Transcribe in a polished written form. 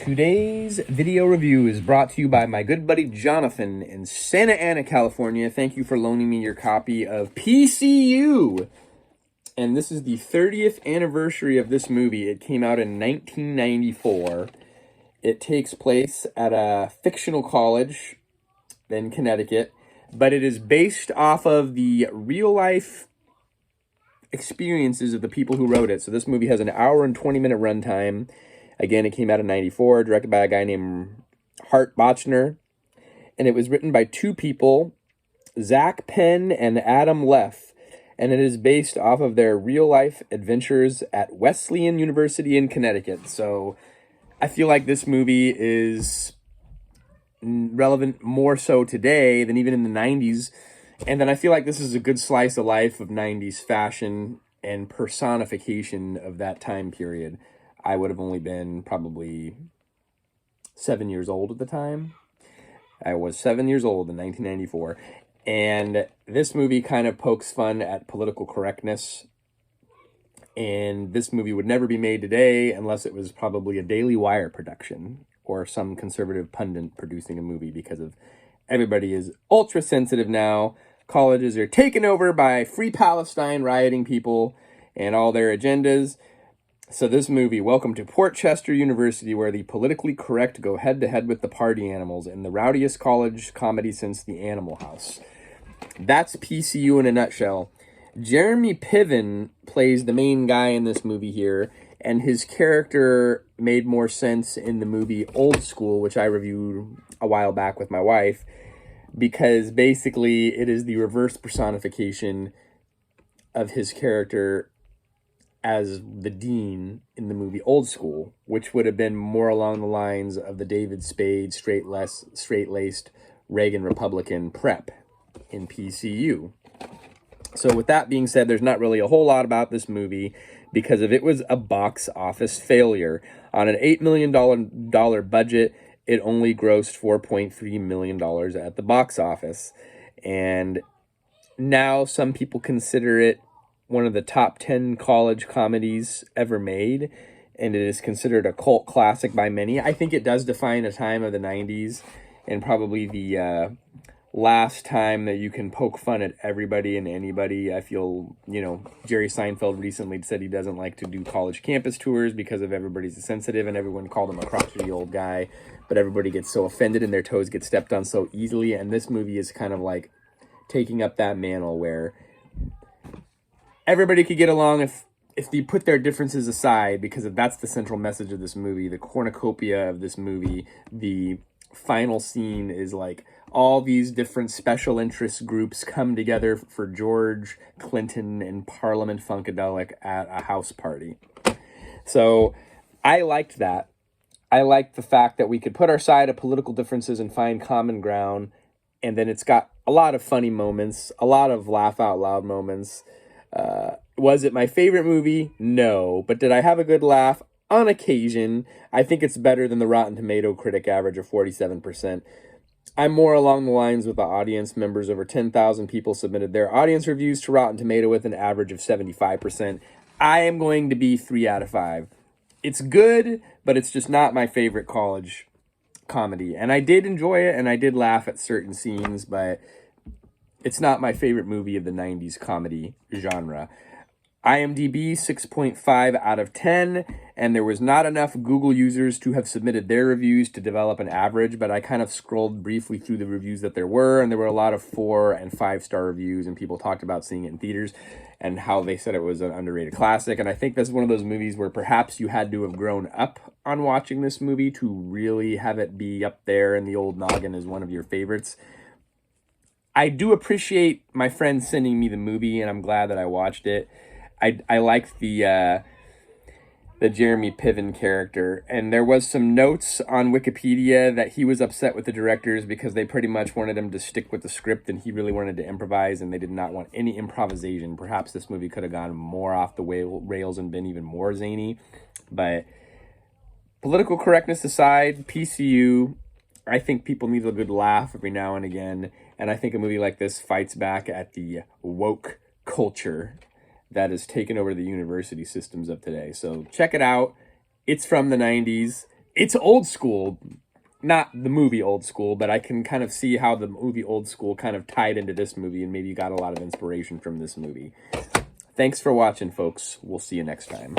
Today's video review is brought to you by my good buddy Jonathan in Santa Ana, California. Thank you for loaning me your copy of PCU. And this is the 30th anniversary of this movie. It came out in 1994. It takes place at a fictional college in Connecticut, but it is based off of the real-life experiences of the people who wrote it. So this movie has an hour and 20-minute runtime. Again, it came out in 94, directed by a guy named Hart Bochner. And it was written by two people, Zach Penn and Adam Leff. And it is based off of their real-life adventures at Wesleyan University in Connecticut. So I feel like this movie is relevant more so today than even in the 90s. And then I feel like this is a good slice of life of 90s fashion and personification of that time period. I would have only been probably 7 years old at the time. I was 7 years old in 1994. And this movie kind of pokes fun at political correctness. And this movie would never be made today unless it was probably a Daily Wire production or some conservative pundit producing a movie, because of everybody is ultra sensitive now. Colleges are taken over by Free Palestine rioting people and all their agendas. So this movie, welcome to Port Chester University, where the politically correct go head-to-head with the party animals in the rowdiest college comedy since The Animal House. That's PCU in a nutshell. Jeremy Piven plays the main guy in this movie here, and his character made more sense in the movie Old School, which I reviewed a while back with my wife, because basically it is the reverse personification of his character as the dean in the movie Old School, which would have been more along the lines of the David Spade, straight-laced Reagan Republican prep in PCU. So with that being said, there's not really a whole lot about this movie because it was a box office failure. On an $8 million budget, it only grossed $4.3 million at the box office. And now some people consider it one of the top 10 college comedies ever made, and it is considered a cult classic by many. I think it does define a time of the 90s, and probably the last time that you can poke fun at everybody and anybody. I feel, Jerry Seinfeld recently said he doesn't like to do college campus tours because of everybody's sensitive, and everyone called him a crotchety old guy, but everybody gets so offended and their toes get stepped on so easily, and this movie is kind of like taking up that mantle where everybody could get along if they put their differences aside, because that's the central message of this movie, the cornucopia of this movie. The final scene is like all these different special interest groups come together for George Clinton and Parliament Funkadelic at a house party. So I liked that. I liked the fact that we could put aside our political differences and find common ground. And then it's got a lot of funny moments, a lot of laugh out loud moments. Was it my favorite movie? No. But did I have a good laugh? On occasion. I think it's better than the Rotten Tomato critic average of 47%. I'm more along the lines with the audience members. Over 10,000 people submitted their audience reviews to Rotten Tomato with an average of 75%. I am going to be 3 out of 5. It's good, but it's just not my favorite college comedy. And I did enjoy it, and I did laugh at certain scenes, but it's not my favorite movie of the 90s comedy genre. IMDb 6.5 out of 10, and there was not enough Google users to have submitted their reviews to develop an average, but I kind of scrolled briefly through the reviews that there were, and there were a lot of 4 and 5-star reviews, and people talked about seeing it in theaters and how they said it was an underrated classic. And I think this is one of those movies where perhaps you had to have grown up on watching this movie to really have it be up there in the old noggin as one of your favorites. I do appreciate my friend sending me the movie, and I'm glad that I watched it. I liked the Jeremy Piven character, and there was some notes on Wikipedia that he was upset with the directors because they pretty much wanted him to stick with the script, and he really wanted to improvise, and they did not want any improvisation. Perhaps this movie could have gone more off the rails and been even more zany, but political correctness aside, PCU, I think people need a good laugh every now and again, and I think a movie like this fights back at the woke culture that has taken over the university systems of today. So check it out. It's from the 90s. it's old school, not the movie Old School, but I can kind of see how the movie Old School kind of tied into this movie, and maybe you got a lot of inspiration from this movie. Thanks for watching, folks. We'll see you next time.